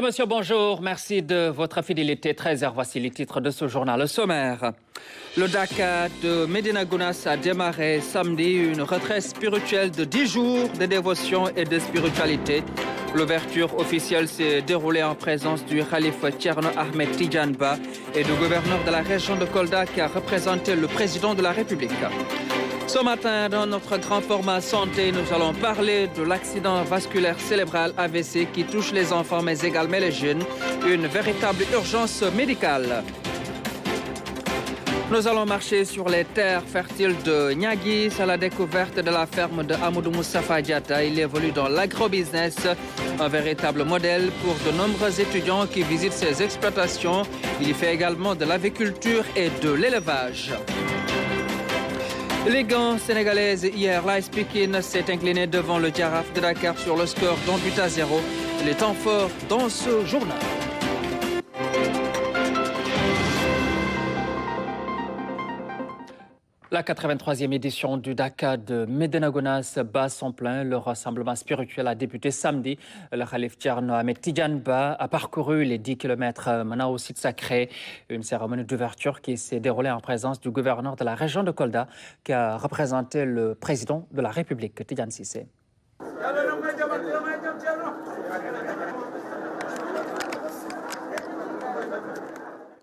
Mesdames, Messieurs, bonjour. Merci de votre fidélité. 13h, voici les titres de ce journal. Le sommaire. Le Dakar de Médina Gounass a démarré samedi une retraite spirituelle de 10 jours de dévotion et de spiritualité. L'ouverture officielle s'est déroulée en présence du Khalife Thierno Ahmed Tidiane Ba et du gouverneur de la région de Kolda qui a représenté le président de la République. Ce matin, dans notre grand format santé, nous allons parler de l'accident vasculaire cérébral AVC qui touche les enfants mais également les jeunes, une véritable urgence médicale. Nous allons marcher sur les terres fertiles de Niagui à la découverte de la ferme de Amadou Moustapha Diatta. Il évolue dans l'agrobusiness, un véritable modèle pour de nombreux étudiants qui visitent ces exploitations. Il y fait également de l'aviculture et de l'élevage. Les gants sénégalaises hier, l'AS Pikine s'est incliné devant le Jaraaf de Dakar sur le score d'un but à 0. Les temps forts dans ce journal. La 83e édition du Dakar de Médina Gounass bat son plein. Le rassemblement spirituel a débuté samedi. Le Khalife Thierno Ahmed Tidiane Ba a parcouru les 10 km menant au site sacré. Une cérémonie d'ouverture qui s'est déroulée en présence du gouverneur de la région de Kolda qui a représenté le président de la République, Tidiane Cissé.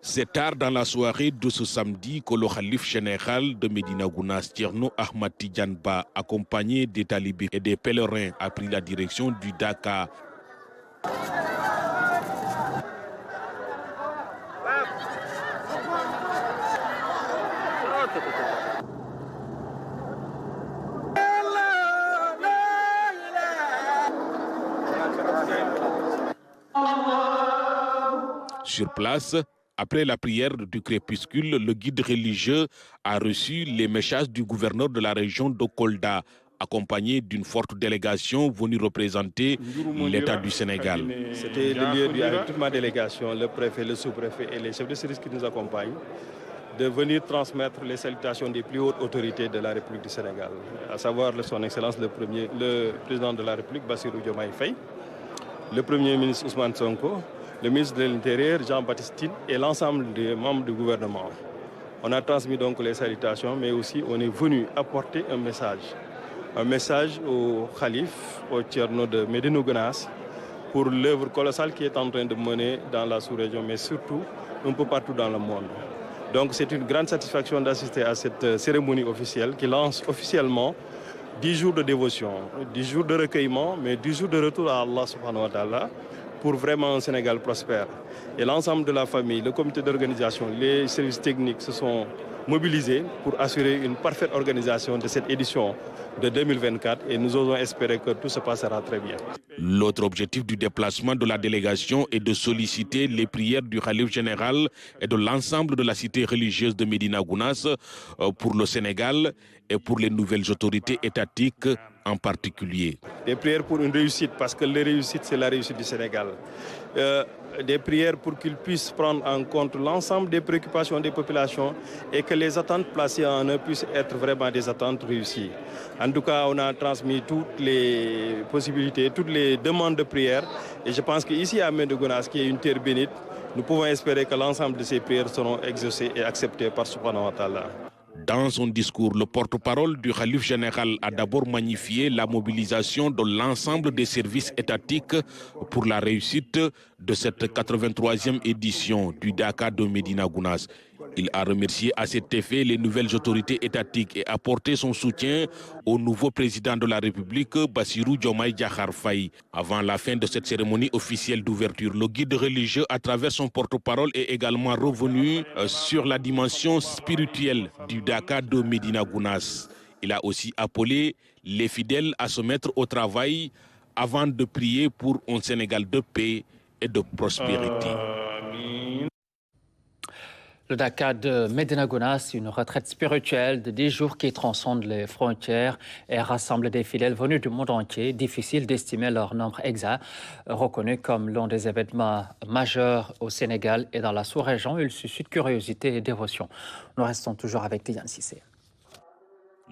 C'est tard dans la soirée de ce samedi que le Khalife général de Médina Gounass, Thierno Ahmed Tidiane Ba, accompagné des talibés et des pèlerins, a pris la direction du Dakar. Sur place, après la prière du crépuscule, le guide religieux a reçu les messages du gouverneur de la région de Kolda, accompagné d'une forte délégation venue représenter l'État du Sénégal. C'était le lieu avec toute ma délégation, le préfet, le sous-préfet et les chefs de service qui nous accompagnent, de venir transmettre les salutations des plus hautes autorités de la République du Sénégal, à savoir son Excellence le président de la République, Bassirou Diomaye Faye, le Premier ministre Ousmane Sonko, le ministre de l'Intérieur, Jean-Baptiste Tine, et l'ensemble des membres du gouvernement. On a transmis donc les salutations, mais aussi on est venu apporter un message au Khalife, au Thierno de Médina Gounass, pour l'œuvre colossale qu'il est en train de mener dans la sous-région, mais surtout un peu partout dans le monde. Donc c'est une grande satisfaction d'assister à cette cérémonie officielle qui lance officiellement 10 jours de dévotion, 10 jours de recueillement, mais 10 jours de retour à Allah subhanahu wa ta'ala, pour vraiment un Sénégal prospère. Et l'ensemble de la famille, le comité d'organisation, les services techniques se sont mobilisés pour assurer une parfaite organisation de cette édition de 2024 et nous osons espérer que tout se passera très bien. L'autre objectif du déplacement de la délégation est de solliciter les prières du Khalife général et de l'ensemble de la cité religieuse de Médina Gounass pour le Sénégal et pour les nouvelles autorités étatiques en particulier. Des prières pour une réussite, parce que la réussite, c'est la réussite du Sénégal. Des prières pour qu'ils puissent prendre en compte l'ensemble des préoccupations des populations et que les attentes placées en eux puissent être vraiment des attentes réussies. En tout cas, on a transmis toutes les possibilités, toutes les demandes de prière. Et je pense qu'ici à Médina Gounass, qui est une terre bénite, nous pouvons espérer que l'ensemble de ces prières seront exaucées et acceptées par Subhanahu wa Ta'ala. Dans son discours, le porte-parole du Khalife général a d'abord magnifié la mobilisation de l'ensemble des services étatiques pour la réussite de cette 83e édition du Dakar de Médina Gounass. Il a remercié à cet effet les nouvelles autorités étatiques et apporté son soutien au nouveau président de la République, Bassirou Diomaye Diakhar Faye. Avant la fin de cette cérémonie officielle d'ouverture, le guide religieux, à travers son porte-parole, est également revenu sur la dimension spirituelle du Dakar de Médina Gounass. Il a aussi appelé les fidèles à se mettre au travail avant de prier pour un Sénégal de paix et de prospérité. Le Dakar de Médina Gounass, une retraite spirituelle de 10 jours qui transcende les frontières et rassemble des fidèles venus du monde entier. Difficile d'estimer leur nombre exact. Reconnu comme l'un des événements majeurs au Sénégal et dans la sous-région, il suscite curiosité et dévotion. Nous restons toujours avec Tidiane Cissé.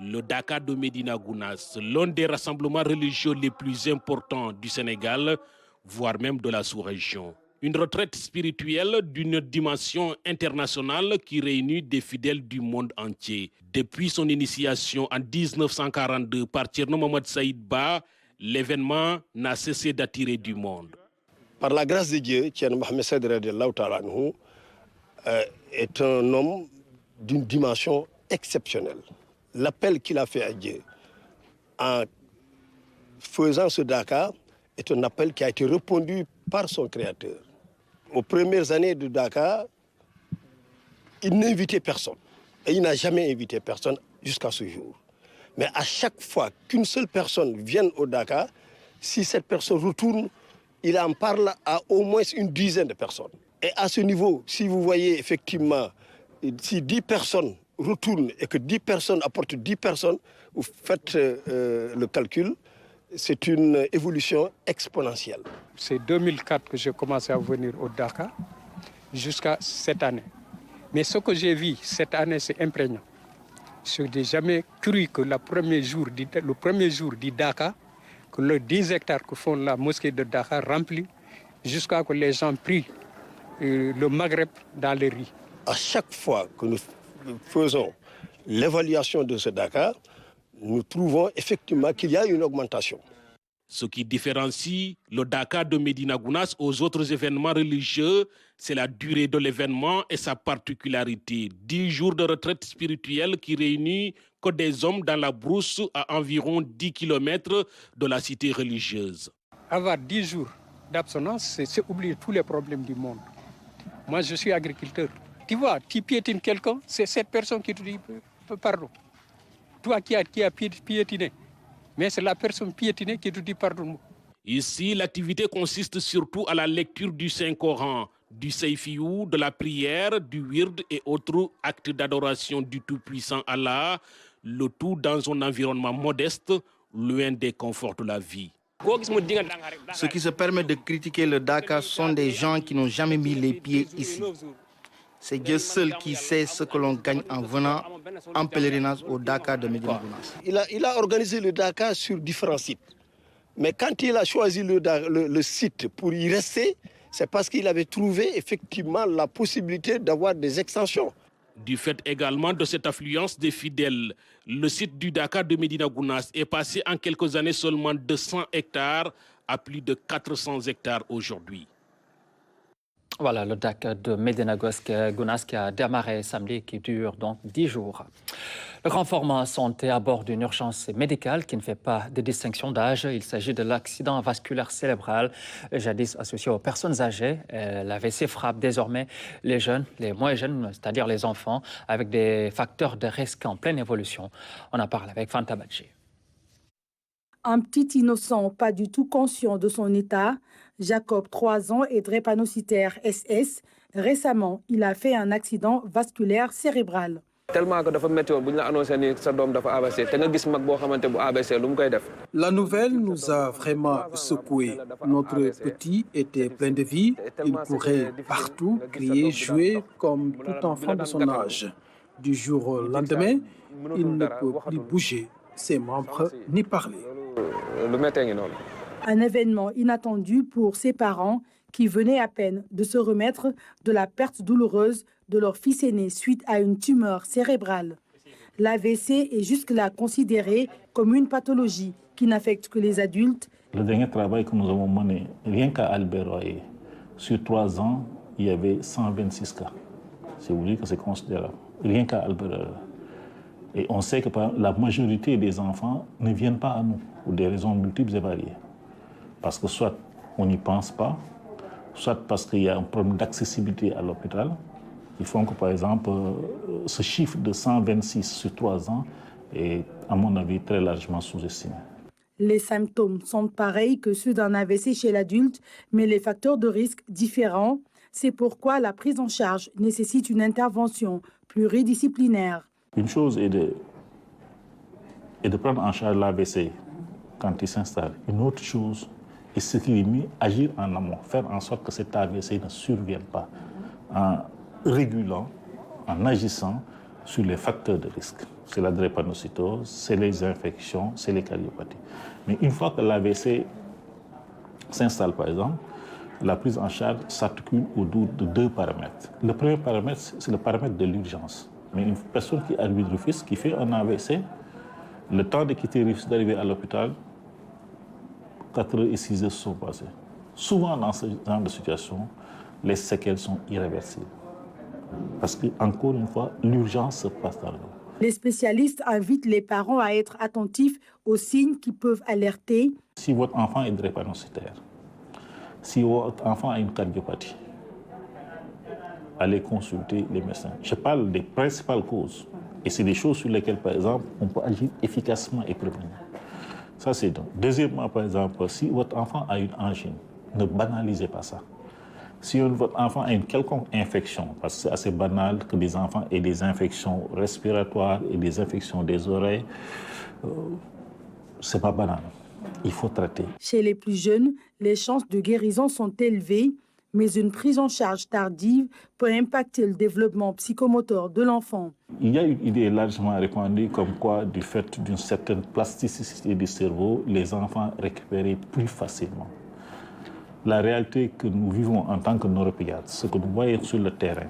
Le Dakar de Médina Gounass, l'un des rassemblements religieux les plus importants du Sénégal, voire même de la sous-région. Une retraite spirituelle d'une dimension internationale qui réunit des fidèles du monde entier. Depuis son initiation en 1942 par Thierno Mohamed Saïd Ba, l'événement n'a cessé d'attirer du monde. Par la grâce de Dieu, Thierno Mohamed Saïd est un homme d'une dimension exceptionnelle. L'appel qu'il a fait à Dieu en faisant ce Dakar est un appel qui a été répondu par son créateur. Aux premières années de Dakar, il n'invitait personne. Et il n'a jamais invité personne jusqu'à ce jour. Mais à chaque fois qu'une seule personne vienne au Dakar, si cette personne retourne, il en parle à au moins une dizaine de personnes. Et à ce niveau, si vous voyez effectivement, si 10 personnes retournent et que 10 personnes apportent 10 personnes, vous faites le calcul, c'est une évolution exponentielle. C'est 2004 que j'ai commencé à venir au Dakar, jusqu'à cette année. Mais ce que j'ai vu cette année, c'est imprégnant. Je n'ai jamais cru que le premier jour du Dakar, que les 10 hectares que font la mosquée de Dakar remplis, jusqu'à ce que les gens prient le Maghreb dans les rues. À chaque fois que nous faisons l'évaluation de ce Dakar, nous trouvons effectivement qu'il y a une augmentation. Ce qui différencie le Dakar de Médina Gounass aux autres événements religieux, c'est la durée de l'événement et sa particularité. 10 jours de retraite spirituelle qui réunit que des hommes dans la brousse à environ 10 km de la cité religieuse. Avoir 10 jours d'abstinence, c'est oublier tous les problèmes du monde. Moi, je suis agriculteur. Tu vois, tu piétines quelqu'un, c'est cette personne qui te dit pardon. Toi qui as piétiné. Mais c'est la personne piétinée qui te dit pardon. Ici, l'activité consiste surtout à la lecture du Saint-Coran, du Seyfiyou, de la prière, du wird et autres actes d'adoration du Tout-Puissant Allah, le tout dans un environnement modeste, loin des conforts de la vie. Ceux qui se permettent de critiquer le Dakar sont des gens qui n'ont jamais mis les pieds ici. C'est Dieu seul qui sait ce que l'on gagne en venant en pèlerinage au Dakar de Médina Gounass. Il a organisé le Dakar sur différents sites. Mais quand il a choisi le site pour y rester, c'est parce qu'il avait trouvé effectivement la possibilité d'avoir des extensions. Du fait également de cette affluence des fidèles, le site du Dakar de Médina Gounass est passé en quelques années seulement de 100 hectares à plus de 400 hectares aujourd'hui. Voilà le Dakar de Médina Gounass qui a démarré samedi, qui dure donc 10 jours. Le grand format santé aborde une urgence médicale qui ne fait pas de distinction d'âge. Il s'agit de l'accident vasculaire cérébral, jadis associé aux personnes âgées. L'AVC frappe désormais les jeunes, les moins jeunes, c'est-à-dire les enfants, avec des facteurs de risque en pleine évolution. On en parle avec Fanta Badji. Un petit innocent, pas du tout conscient de son état, Jacob, 3 ans, est drépanocytaire SS. Récemment, il a fait un accident vasculaire cérébral. La nouvelle nous a vraiment secoués. Notre petit était plein de vie. Il courait partout, criait, jouait comme tout enfant de son âge. Du jour au lendemain, il ne peut plus bouger ses membres ni parler. Un événement inattendu pour ses parents qui venaient à peine de se remettre de la perte douloureuse de leur fils aîné suite à une tumeur cérébrale. L'AVC est jusque-là considéré comme une pathologie qui n'affecte que les adultes. Le dernier travail que nous avons mené, rien qu'à Albert-Royer, sur 3 ans, il y avait 126 cas. C'est vous dire que c'est considérable. Rien qu'à Albert-Royer. Et on sait que la majorité des enfants ne viennent pas à nous, pour des raisons multiples et variées. Parce que soit on n'y pense pas, soit parce qu'il y a un problème d'accessibilité à l'hôpital. Ils font que, par exemple, ce chiffre de 126 sur 3 ans est, à mon avis, très largement sous-estimé. Les symptômes sont pareils que ceux d'un AVC chez l'adulte, mais les facteurs de risque différents. C'est pourquoi la prise en charge nécessite une intervention pluridisciplinaire. Une chose est de prendre en charge l'AVC quand il s'installe. Une autre chose est ce qui est mis, agir en amont, faire en sorte que cet AVC ne survienne pas, en régulant, en agissant sur les facteurs de risque. C'est la drépanocytose, c'est les infections, c'est les cardiopathies. Mais une fois que l'AVC s'installe, par exemple, la prise en charge s'articule autour de 2 paramètres. Le premier paramètre, c'est le paramètre de l'urgence. Mais une personne qui arrive de Rufisque, qui fait un AVC, le temps de quitter Rufisque, d'arriver à l'hôpital, 4 heures et 6 heures sont passées. Souvent, dans ce genre de situation, les séquelles sont irréversibles. Parce que, encore une fois, l'urgence se passe dans le dos. Les spécialistes invitent les parents à être attentifs aux signes qui peuvent alerter. Si votre enfant est drépanocytaire, si votre enfant a une cardiopathie, allez consulter les médecins. Je parle des principales causes. Et c'est des choses sur lesquelles, par exemple, on peut agir efficacement et prévenir. Ça, c'est donc. Deuxièmement, par exemple, si votre enfant a une angine, ne banalisez pas ça. Si votre enfant a une quelconque infection, parce que c'est assez banal que des enfants aient des infections respiratoires et des infections des oreilles, c'est pas banal. Il faut traiter. Chez les plus jeunes, les chances de guérison sont élevées, mais une prise en charge tardive peut impacter le développement psychomoteur de l'enfant. Il y a une idée largement répandue comme quoi, du fait d'une certaine plasticité du cerveau, les enfants récupèrent plus facilement. La réalité que nous vivons en tant que neuropédiatres, ce que nous voyons sur le terrain,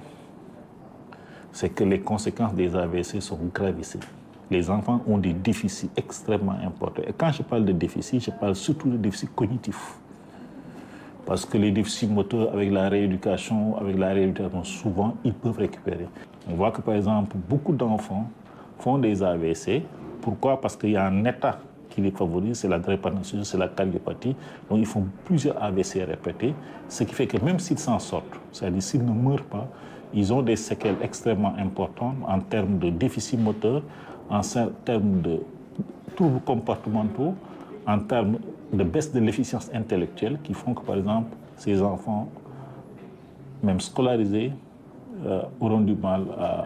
c'est que les conséquences des AVC sont gravissimes. Les enfants ont des déficits extrêmement importants. Et quand je parle de déficits, je parle surtout de déficits cognitifs. Parce que les déficits moteurs, avec la rééducation, souvent, ils peuvent récupérer. On voit que, par exemple, beaucoup d'enfants font des AVC. Pourquoi? Parce qu'il y a un état qui les favorise, c'est la drépanocytose, c'est la cardiopathie. Donc, ils font plusieurs AVC répétés, ce qui fait que même s'ils s'en sortent, c'est-à-dire s'ils ne meurent pas, ils ont des séquelles extrêmement importantes en termes de déficits moteurs, en termes de troubles comportementaux, en termes de baisse de l'efficience intellectuelle qui font que, par exemple, ces enfants, même scolarisés, auront du mal à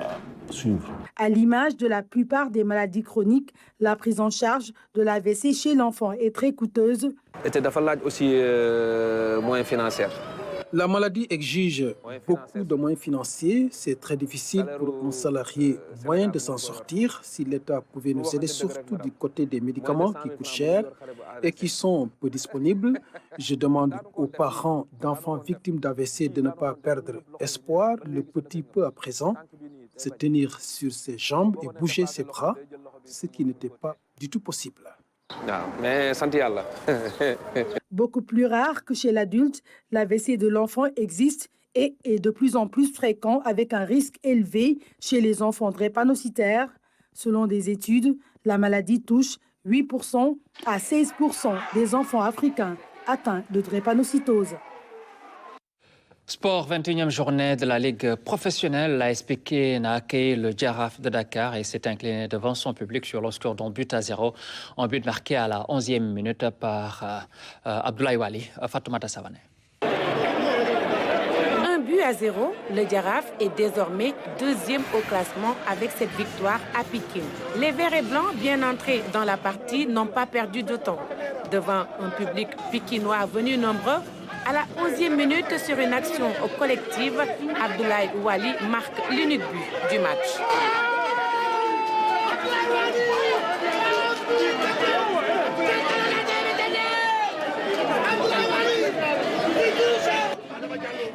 suivre. À l'image de la plupart des maladies chroniques, la prise en charge de l'AVC chez l'enfant est très coûteuse. Et aussi moins financière. La maladie exige beaucoup de moyens financiers. C'est très difficile pour un salarié moyen de s'en sortir. Si l'État pouvait nous aider, surtout du côté des médicaments qui coûtent cher et qui sont peu disponibles, je demande aux parents d'enfants victimes d'AVC de ne pas perdre espoir. Le petit peut à présent se tenir sur ses jambes et bouger ses bras, ce qui n'était pas du tout possible. Mais Beaucoup plus rare que chez l'adulte, l'AVC de l'enfant existe et est de plus en plus fréquent avec un risque élevé chez les enfants drépanocytaires. Selon des études, la maladie touche 8% à 16% des enfants africains atteints de drépanocytose. Sport, 21e journée de la Ligue professionnelle. L'AS Pikine a accueilli le Jaraaf de Dakar et s'est incliné devant son public sur le score d'un but à 0. Un but marqué à la 11e minute par Abdoulaye Wali. Fatoumata Savané. 1-0, le Jaraaf est désormais deuxième au classement avec cette victoire à Pikine. Les Verts et Blancs, bien entrés dans la partie, n'ont pas perdu de temps. Devant un public pikinois venu nombreux, à la 11e minute, sur une action collective, Abdoulaye Wali marque l'unique but du match.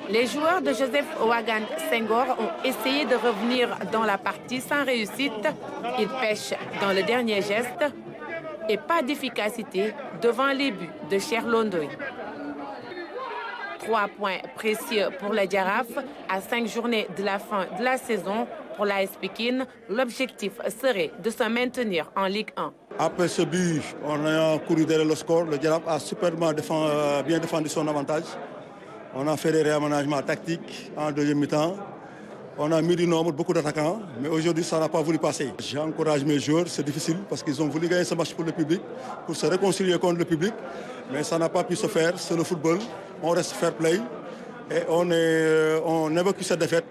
Les joueurs de Joseph Ouagane Senghor ont essayé de revenir dans la partie sans réussite. Ils pêchent dans le dernier geste et pas d'efficacité devant les buts de Cherlondoy. 3 points précieux pour le Jaraaf à 5 journées de la fin de la saison. Pour l'AS Pikine, l'objectif serait de se maintenir en Ligue 1. Après ce but, on a couru derrière le score. Le Jaraaf a superbement bien défendu son avantage. On a fait des réaménagements tactiques en deuxième mi-temps. On a mis du nombre, beaucoup d'attaquants, mais aujourd'hui, ça n'a pas voulu passer. J'encourage mes joueurs, c'est difficile parce qu'ils ont voulu gagner ce match pour le public, pour se réconcilier contre le public, mais ça n'a pas pu se faire, c'est le football. On reste fair play et on évacue cette défaite.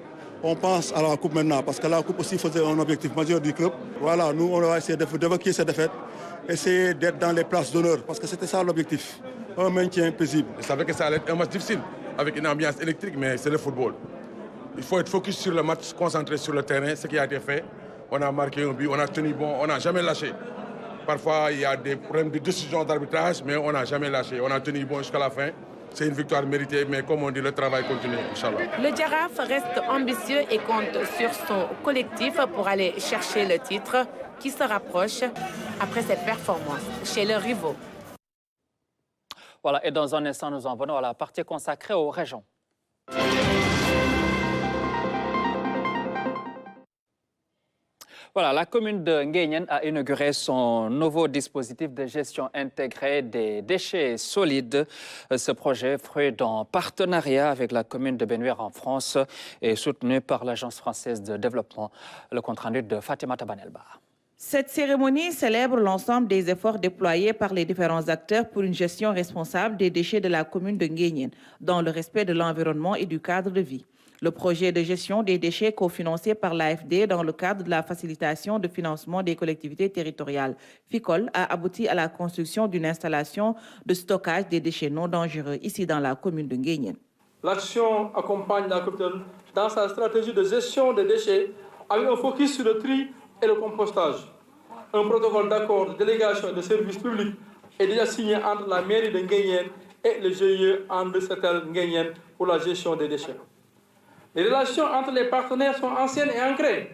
On pense à la Coupe maintenant, parce que la Coupe aussi faisait un objectif majeur du club. Voilà, nous, on va essayer d'évacuer cette défaite, essayer d'être dans les places d'honneur, parce que c'était ça l'objectif, un maintien paisible. Je savais que ça allait être un match difficile, avec une ambiance électrique, mais c'est le football. Il faut être focus sur le match, concentré sur le terrain, ce qui a été fait. On a marqué un but, on a tenu bon, on n'a jamais lâché. Parfois, il y a des problèmes de décision d'arbitrage, mais on n'a jamais lâché. On a tenu bon jusqu'à la fin. C'est une victoire méritée, mais comme on dit, le travail continue, Inch'Allah. Le Jaraaf reste ambitieux et compte sur son collectif pour aller chercher le titre qui se rapproche après cette performance chez leurs rivaux. Voilà, et dans un instant, nous en venons à la partie consacrée aux régions. Voilà, la commune de Nguyen a inauguré son nouveau dispositif de gestion intégrée des déchets solides. Ce projet, fruit d'un partenariat avec la commune de Benouir en France, est soutenu par l'Agence française de développement. Le compte-rendu de Fatima Tabanelba. Cette cérémonie célèbre l'ensemble des efforts déployés par les différents acteurs pour une gestion responsable des déchets de la commune de Nguyen, dans le respect de l'environnement et du cadre de vie. Le projet de gestion des déchets cofinancé par l'AFD dans le cadre de la facilitation de financement des collectivités territoriales, FICOL, a abouti à la construction d'une installation de stockage des déchets non dangereux ici dans la commune de Nguyen. L'action accompagne la commune dans sa stratégie de gestion des déchets avec un focus sur le tri et le compostage. Un protocole d'accord de délégation de services publics est déjà signé entre la mairie de Nguyen et le GIE André Setel Nguyen pour la gestion des déchets. Les relations entre les partenaires sont anciennes et ancrées.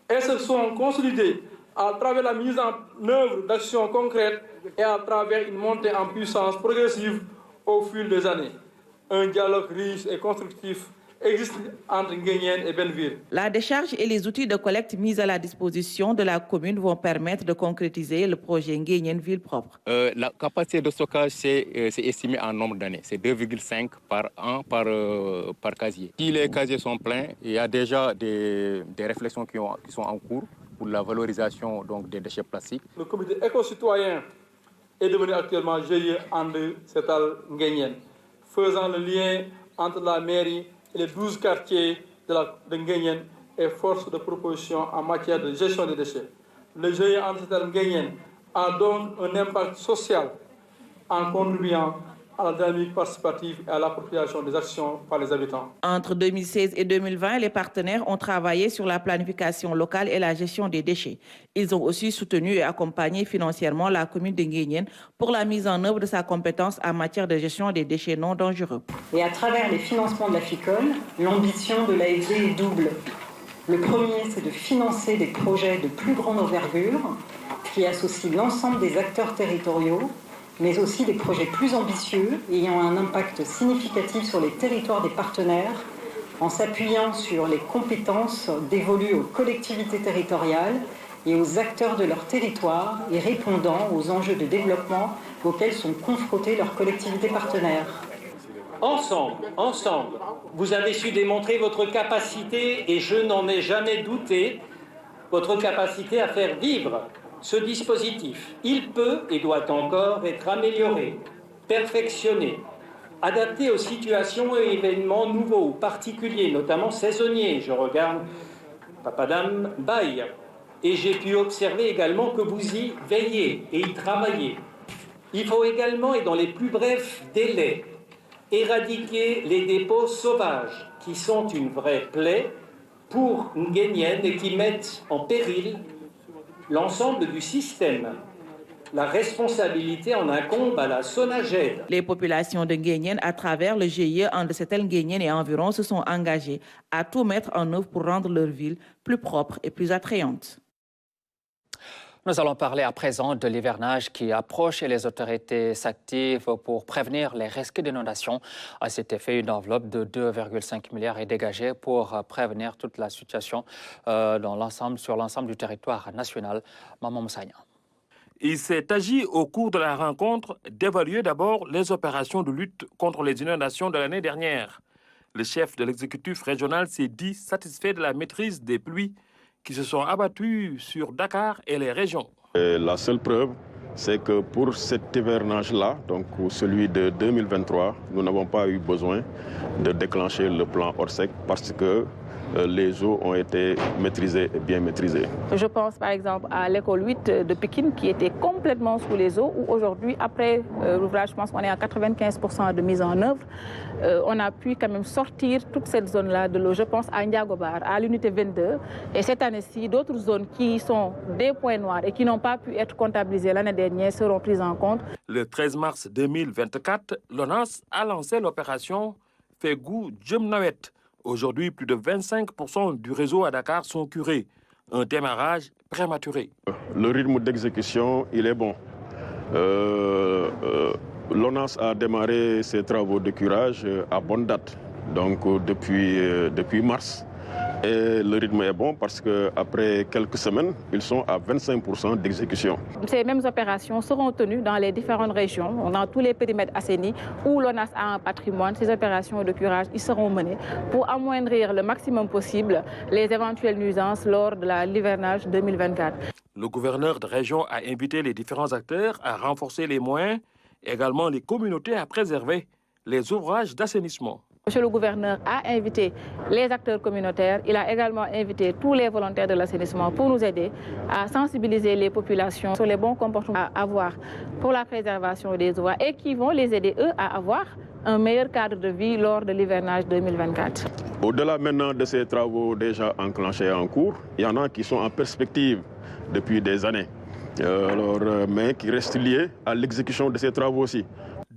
Elles se sont consolidées à travers la mise en œuvre d'actions concrètes et à travers une montée en puissance progressive au fil des années. Un dialogue riche et constructif existe entre Nguyen et Belleville. La décharge et les outils de collecte mis à la disposition de la commune vont permettre de concrétiser le projet Nguyen Ville propre. La capacité de stockage, c'est estimé en nombre d'années. C'est 2,5 par an par casier. Si les casiers sont pleins, il y a déjà des réflexions qui sont en cours pour la valorisation donc, des déchets plastiques. Le comité éco-citoyen est devenu actuellement GIE André Setal Nguyen, faisant le lien entre la mairie et les 12 quartiers de Nguyen et force de proposition en matière de gestion des déchets. Le GIE André Setal Nguyen a donc un impact social en contribuant à la dynamique participative et à l'appropriation des actions par les habitants. Entre 2016 et 2020, les partenaires ont travaillé sur la planification locale et la gestion des déchets. Ils ont aussi soutenu et accompagné financièrement la commune de Nguyen pour la mise en œuvre de sa compétence en matière de gestion des déchets non dangereux. Et à travers les financements de la FICOL, l'ambition de l'AFD est double. Le premier, c'est de financer des projets de plus grande envergure qui associent l'ensemble des acteurs territoriaux, mais aussi des projets plus ambitieux ayant un impact significatif sur les territoires des partenaires en s'appuyant sur les compétences dévolues aux collectivités territoriales et aux acteurs de leur territoire et répondant aux enjeux de développement auxquels sont confrontées leurs collectivités partenaires. Ensemble, vous avez su démontrer votre capacité, et je n'en ai jamais douté, votre capacité à faire vivre ce dispositif. Il peut et doit encore être amélioré, perfectionné, adapté aux situations et événements nouveaux ou particuliers, notamment saisonniers. Je regarde Papadam Baye et j'ai pu observer également que vous y veillez et y travaillez. Il faut également, et dans les plus brefs délais, éradiquer les dépôts sauvages qui sont une vraie plaie pour Nguyen et qui mettent en péril l'ensemble du système. La responsabilité en incombe à la SONAGED. Les populations de Nguyen, à travers le GIE André Setel Nguyen et environ, se sont engagées à tout mettre en œuvre pour rendre leur ville plus propre et plus attrayante. Nous allons parler à présent de l'hivernage qui approche et les autorités s'activent pour prévenir les risques d'inondation. À cet effet, une enveloppe de 2,5 milliards est dégagée pour prévenir toute la situation sur l'ensemble du territoire national. Maman Moussagna. Il s'est agi au cours de la rencontre d'évaluer d'abord les opérations de lutte contre les inondations de l'année dernière. Le chef de l'exécutif régional s'est dit satisfait de la maîtrise des pluies qui se sont abattus sur Dakar et les régions. La seule preuve, c'est que pour cet hivernage-là, donc celui de 2023, nous n'avons pas eu besoin de déclencher le plan Orsec parce que les eaux ont été maîtrisées et bien maîtrisées. Je pense par exemple à l'école 8 de Pékin qui était complètement sous les eaux, où aujourd'hui, après l'ouvrage, je pense qu'on est à 95% de mise en œuvre, on a pu quand même sortir toute cette zone-là de l'eau. Je pense à Ndiagobar, à l'unité 22, et cette année-ci, d'autres zones qui sont des points noirs et qui n'ont pas pu être comptabilisées l'année dernière seront prises en compte. Le 13 mars 2024, l'ONAS a lancé l'opération Fegou Djemnawet. Aujourd'hui, plus de 25% du réseau à Dakar sont curés. Un démarrage prématuré. Le rythme d'exécution, il est bon. L'ONAS a démarré ses travaux de curage à bonne date, donc depuis mars. Et le rythme est bon parce qu'après quelques semaines, ils sont à 25% d'exécution. Ces mêmes opérations seront tenues dans les différentes régions, dans tous les périmètres assainis où l'ONAS a un patrimoine. Ces opérations de curage y seront menées pour amoindrir le maximum possible les éventuelles nuisances lors de l'hivernage 2024. Le gouverneur de région a invité les différents acteurs à renforcer les moyens, également les communautés à préserver les ouvrages d'assainissement. Monsieur le gouverneur a invité les acteurs communautaires, il a également invité tous les volontaires de l'assainissement pour nous aider à sensibiliser les populations sur les bons comportements à avoir pour la préservation des ouvrages et qui vont les aider, eux, à avoir un meilleur cadre de vie lors de l'hivernage 2024. Au-delà maintenant de ces travaux déjà enclenchés en cours, il y en a qui sont en perspective depuis des années, mais qui restent liés à l'exécution de ces travaux aussi.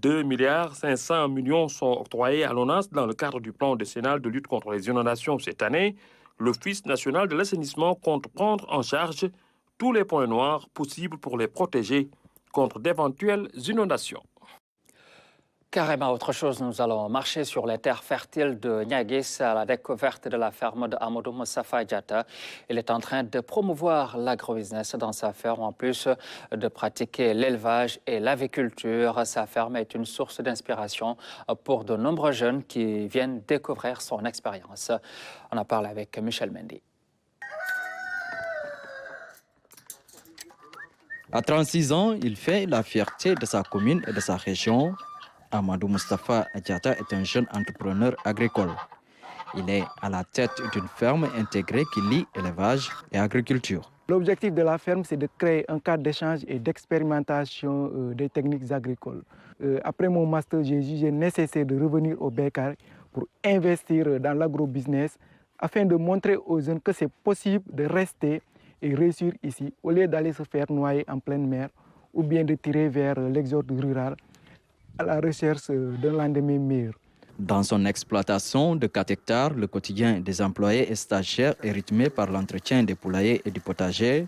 2,5 milliards sont octroyés à l'ONAS dans le cadre du plan décennal de lutte contre les inondations cette année. L'Office national de l'assainissement compte prendre en charge tous les points noirs possibles pour les protéger contre d'éventuelles inondations. Carrément autre chose, nous allons marcher sur les terres fertiles de Niaguis à la découverte de la ferme de Amadou Moustapha Diatta. Il est en train de promouvoir l'agrobusiness dans sa ferme, en plus de pratiquer l'élevage et l'aviculture. Sa ferme est une source d'inspiration pour de nombreux jeunes qui viennent découvrir son expérience. On en parle avec Michel Mendy. À 36 ans, il fait la fierté de sa commune et de sa région. Amadou Moustapha Diatta est un jeune entrepreneur agricole. Il est à la tête d'une ferme intégrée qui lie élevage et agriculture. L'objectif de la ferme, c'est de créer un cadre d'échange et d'expérimentation des techniques agricoles. Après mon master, j'ai jugé nécessaire de revenir au Bécar pour investir dans l'agrobusiness afin de montrer aux jeunes que c'est possible de rester et réussir ici au lieu d'aller se faire noyer en pleine mer ou bien de tirer vers l'exode rural à la recherche d'un lendemain meilleur. Dans son exploitation de 4 hectares, le quotidien des employés et stagiaires est rythmé par l'entretien des poulaillers et du potager.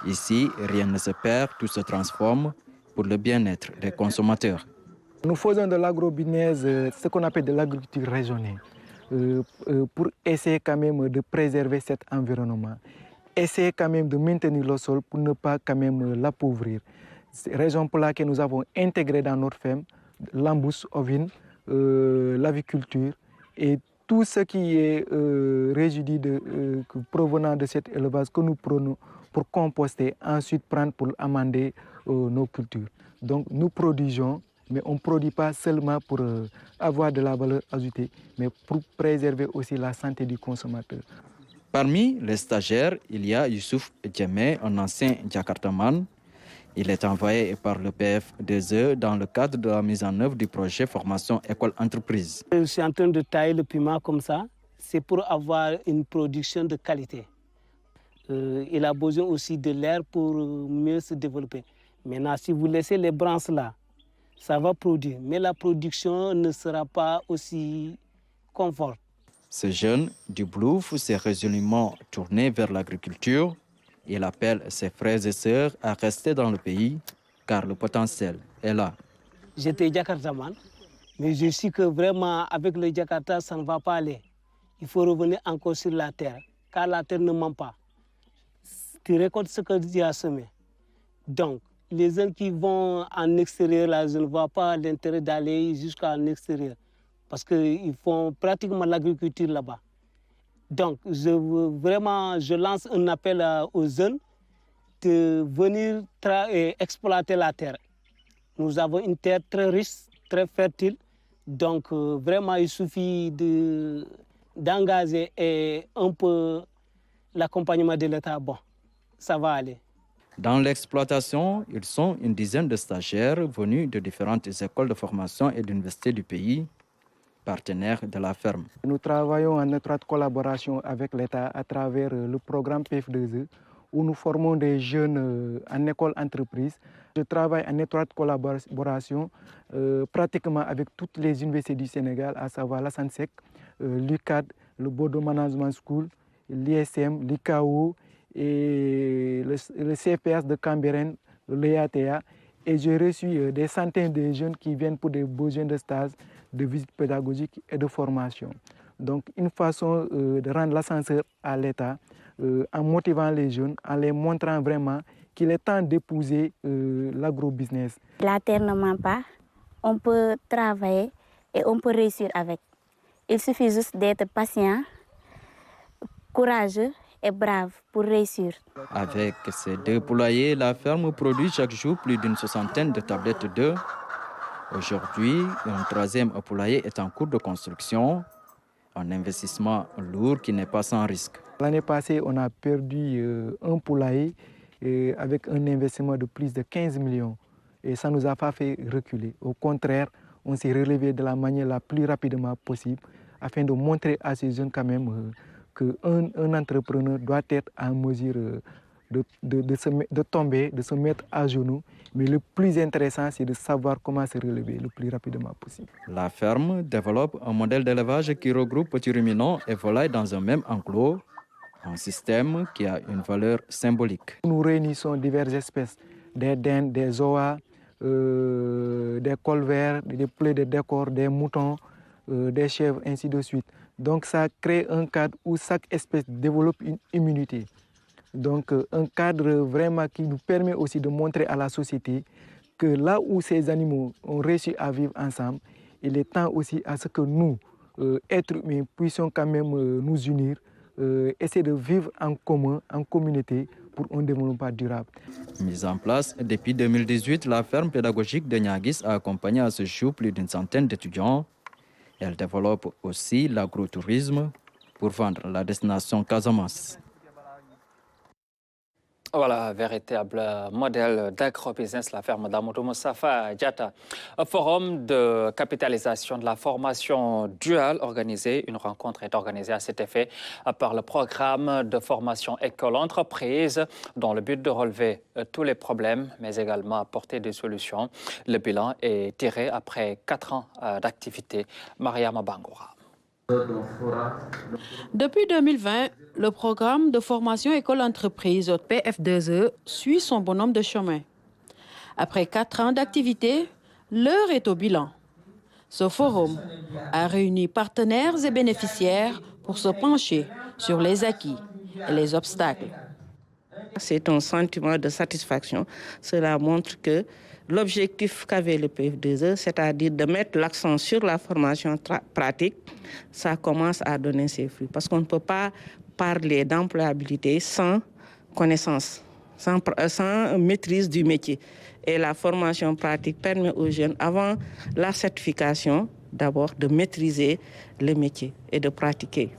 Ici, rien ne se perd, tout se transforme pour le bien-être des consommateurs. Nous faisons de l'agrobusiness, ce qu'on appelle de l'agriculture raisonnée, pour essayer quand même de préserver cet environnement, essayer quand même de maintenir le sol pour ne pas quand même l'appauvrir. C'est la raison pour laquelle nous avons intégré dans notre ferme l'embouche ovine, l'aviculture et tout ce qui est résidu provenant de cet élevage que nous prenons pour composter, ensuite prendre pour amender nos cultures. Donc nous produisons, mais on ne produit pas seulement pour avoir de la valeur ajoutée, mais pour préserver aussi la santé du consommateur. Parmi les stagiaires, il y a Youssouf Djemé, un ancien Jakartaman. Il est envoyé par le PF2E dans le cadre de la mise en œuvre du projet formation école-entreprise. Je suis en train de tailler le piment comme ça. C'est pour avoir une production de qualité. Il a besoin aussi de l'air pour mieux se développer. Maintenant, si vous laissez les branches là, ça va produire. Mais la production ne sera pas aussi confortable. Ce jeune du Blouf s'est résolument tourné vers l'agriculture. Il appelle ses frères et sœurs à rester dans le pays, car le potentiel est là. J'étais Jakartaman, mais je sais que vraiment avec le Jakarta, ça ne va pas aller. Il faut revenir encore sur la terre, car la terre ne ment pas. Tu récoltes ce que tu as semé. Donc, les jeunes qui vont en extérieur, là, je ne vois pas l'intérêt d'aller jusqu'à l'extérieur, parce qu'ils font pratiquement l'agriculture là-bas. Donc, je lance un appel aux jeunes de venir exploiter la terre. Nous avons une terre très riche, très fertile. Donc, vraiment, il suffit d'engager un peu l'accompagnement de l'État. Bon, ça va aller. Dans l'exploitation, ils sont une dizaine de stagiaires venus de différentes écoles de formation et d'universités du pays, partenaires de la ferme. Nous travaillons en étroite collaboration avec l'État à travers le programme PF2E, où nous formons des jeunes en école-entreprise. Je travaille en étroite collaboration pratiquement avec toutes les universités du Sénégal, à savoir la SANSEC, l'UCAD, le Bordeaux Management School, l'ISM, l'ICAO et le CPS de Cambérène, l'EATA. Et j'ai reçu des centaines de jeunes qui viennent pour des besoins de stage, de visites pédagogiques et de formation. Donc une façon de rendre l'ascenseur à l'État, en motivant les jeunes, en les montrant vraiment qu'il est temps d'épouser l'agrobusiness. La terre ne ment pas, on peut travailler et on peut réussir avec. Il suffit juste d'être patient, courageux et brave pour réussir. Avec ces 2 poulaillers, la ferme produit chaque jour plus d'une soixantaine de tablettes d'œufs. Aujourd'hui, un 3e poulailler est en cours de construction, un investissement lourd qui n'est pas sans risque. L'année passée, on a perdu un poulailler avec un investissement de plus de 15 millions. Et ça ne nous a pas fait reculer. Au contraire, on s'est relevé de la manière la plus rapidement possible afin de montrer à ces jeunes quand même qu'un entrepreneur doit être en mesure de tomber, de se mettre à genoux. Mais le plus intéressant, c'est de savoir comment se relever le plus rapidement possible. La ferme développe un modèle d'élevage qui regroupe petits ruminants et volailles dans un même enclos, un système qui a une valeur symbolique. Nous réunissons diverses espèces, des dindes, des oies, des colverts, des poulets de décor, des moutons, des chèvres, ainsi de suite. Donc ça crée un cadre où chaque espèce développe une immunité. Donc un cadre vraiment qui nous permet aussi de montrer à la société que là où ces animaux ont réussi à vivre ensemble, il est temps aussi à ce que nous, êtres humains, puissions quand même nous unir, essayer de vivre en commun, en communauté, pour un développement durable. Mise en place depuis 2018, la ferme pédagogique de Niaguis a accompagné à ce jour plus d'une centaine d'étudiants. Elle développe aussi l'agrotourisme pour vendre la destination Casamance. Voilà, véritable modèle d'agrobusiness, la ferme d'Amadou Moustapha Diatta. Un forum de capitalisation de la formation duale organisé. Une rencontre est organisée à cet effet par le programme de formation école-entreprise dans le but de relever tous les problèmes, mais également apporter des solutions. Le bilan est tiré après 4 ans d'activité. Mariama Bangoura. Depuis 2020, le programme de formation école-entreprise PF2E suit son bonhomme de chemin. Après 4 ans d'activité, l'heure est au bilan. Ce forum a réuni partenaires et bénéficiaires pour se pencher sur les acquis et les obstacles. C'est un sentiment de satisfaction. Cela montre que l'objectif qu'avait le PF2E, c'est-à-dire de mettre l'accent sur la formation pratique, ça commence à donner ses fruits. Parce qu'on ne peut pas parler d'employabilité sans connaissance, sans maîtrise du métier. Et la formation pratique permet aux jeunes, avant la certification, d'abord de maîtriser le métier et de pratiquer.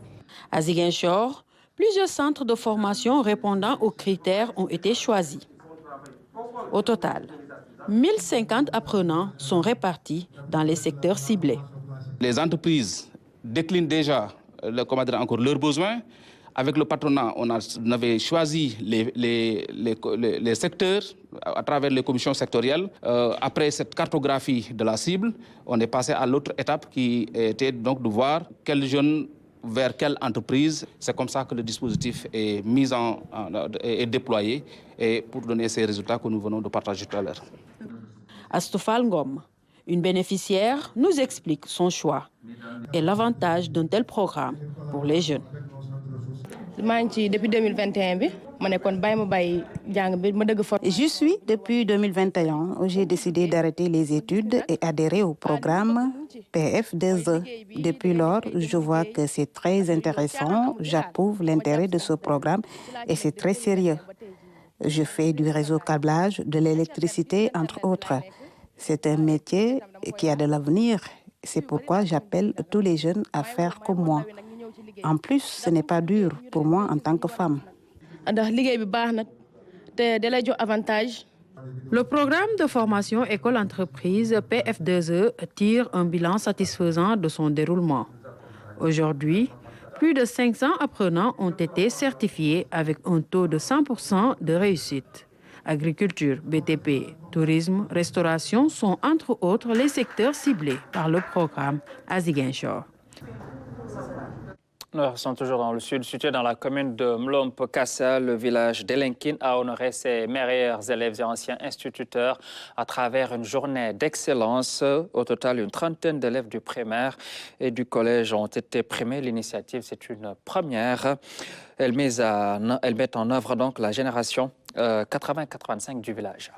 À Ziguinchor, plusieurs centres de formation répondant aux critères ont été choisis. Au total, 1050 apprenants sont répartis dans les secteurs ciblés. Les entreprises déclinent déjà encore leurs besoins. Avec le patronat, on avait choisi les secteurs à travers les commissions sectorielles. Après cette cartographie de la cible, on est passé à l'autre étape qui était donc de voir quels jeunes vers quelle entreprise. C'est comme ça que le dispositif est est déployé et pour donner ces résultats que nous venons de partager tout à l'heure. Astoufal Ngom, une bénéficiaire, nous explique son choix et l'avantage d'un tel programme pour les jeunes. Depuis 2021, j'y suis depuis 2021 où j'ai décidé d'arrêter les études et adhérer au programme PF2E. Depuis lors, je vois que c'est très intéressant. J'approuve l'intérêt de ce programme et c'est très sérieux. Je fais du réseau câblage, de l'électricité, entre autres. C'est un métier qui a de l'avenir. C'est pourquoi j'appelle tous les jeunes à faire comme moi. En plus, ce n'est pas dur pour moi en tant que femme. Le programme de formation École-entreprise PF2E tire un bilan satisfaisant de son déroulement. Aujourd'hui, plus de 500 apprenants ont été certifiés avec un taux de 100% de réussite. Agriculture, BTP, tourisme, restauration sont entre autres les secteurs ciblés par le programme à Ziguinchor. Nous sommes toujours dans le sud, situé dans la commune de Mlompe-Kassa. Le village d'Elenkin a honoré ses meilleurs élèves et anciens instituteurs à travers une journée d'excellence. Au total, une trentaine d'élèves du primaire et du collège ont été primés. L'initiative, c'est une première. Elle met en œuvre donc la génération 80-85 du village.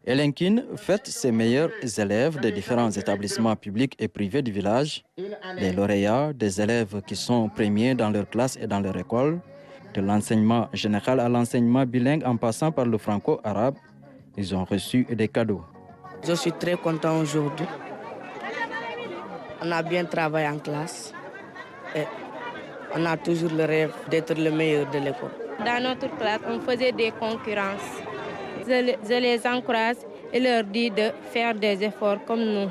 Elenkin fête ses meilleurs élèves des différents établissements publics et privés du village, les lauréats, des élèves qui sont premiers dans leur classe et dans leur école, de l'enseignement général à l'enseignement bilingue en passant par le franco-arabe. Ils ont reçu des cadeaux. Je suis très content aujourd'hui. On a bien travaillé en classe et on a toujours le rêve d'être le meilleur de l'école. Dans notre classe, on faisait des concurrences. Je les encourage et leur dis de faire des efforts comme nous.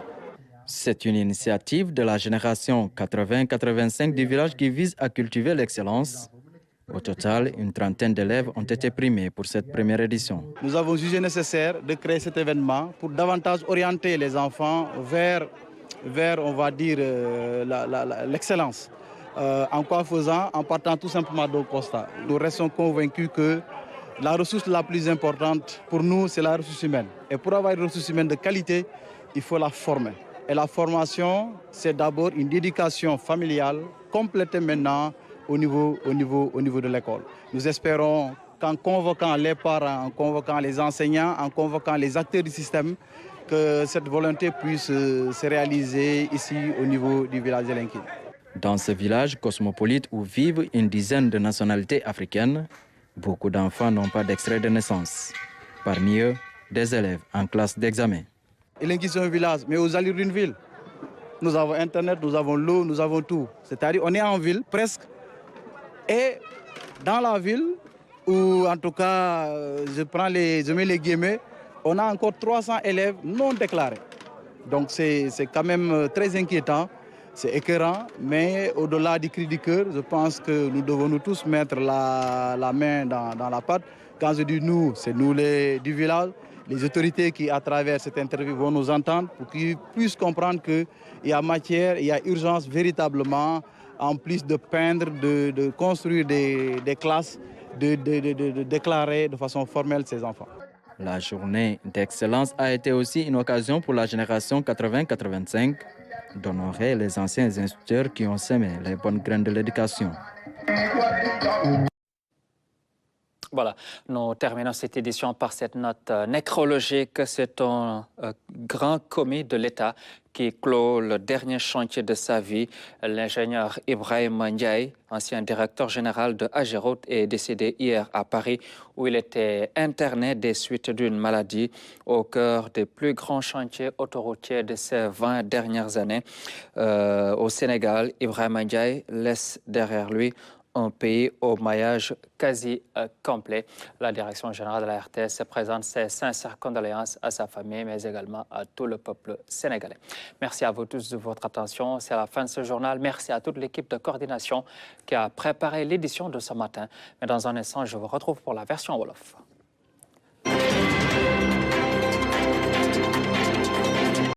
C'est une initiative de la génération 80-85 du village qui vise à cultiver l'excellence. Au total, une trentaine d'élèves ont été primés pour cette première édition. Nous avons jugé nécessaire de créer cet événement pour davantage orienter les enfants vers on va dire, l'excellence. En quoi faisant? En partant tout simplement d'un constat. Nous restons convaincus que la ressource la plus importante pour nous, c'est la ressource humaine. Et pour avoir une ressource humaine de qualité, il faut la former. Et la formation, c'est d'abord une dédication familiale complétée maintenant au niveau de l'école. Nous espérons qu'en convoquant les parents, en convoquant les enseignants, en convoquant les acteurs du système, que cette volonté puisse se réaliser ici au niveau du village d'Elenkin. Dans ce village cosmopolite où vivent une dizaine de nationalités africaines, beaucoup d'enfants n'ont pas d'extrait de naissance. Parmi eux, des élèves en classe d'examen. Elenkin, c'est un village, mais aux allures d'une ville. Nous avons Internet, nous avons l'eau, nous avons tout. C'est-à-dire on est en ville presque. Et dans la ville, où en tout cas, je mets les guillemets, on a encore 300 élèves non déclarés. Donc c'est quand même très inquiétant. C'est écœurant, mais au-delà du cri du cœur, je pense que nous devons nous tous mettre la main dans la pâte. Quand je dis nous, c'est nous du village, les autorités qui, à travers cette interview, vont nous entendre pour qu'ils puissent comprendre qu'il y a matière, il y a urgence véritablement, en plus de peindre, de construire des classes, de déclarer de façon formelle ces enfants. La journée d'excellence a été aussi une occasion pour la génération 80-85 d'honorer les anciens instituteurs qui ont semé les bonnes graines de l'éducation. Voilà, nous terminons cette édition par cette note nécrologique. C'est un grand commis de l'État qui clôt le dernier chantier de sa vie. L'ingénieur Ibrahim Ndiaye, ancien directeur général de Ageroute, est décédé hier à Paris où il était interné des suites d'une maladie au cœur des plus grands chantiers autoroutiers de ces 20 dernières années. Au Sénégal, Ibrahim Ndiaye laisse derrière lui un pays au maillage quasi complet. La direction générale de la RTS présente ses sincères condoléances à sa famille, mais également à tout le peuple sénégalais. Merci à vous tous de votre attention. C'est la fin de ce journal. Merci à toute l'équipe de coordination qui a préparé l'édition de ce matin. Mais dans un instant, je vous retrouve pour la version Wolof.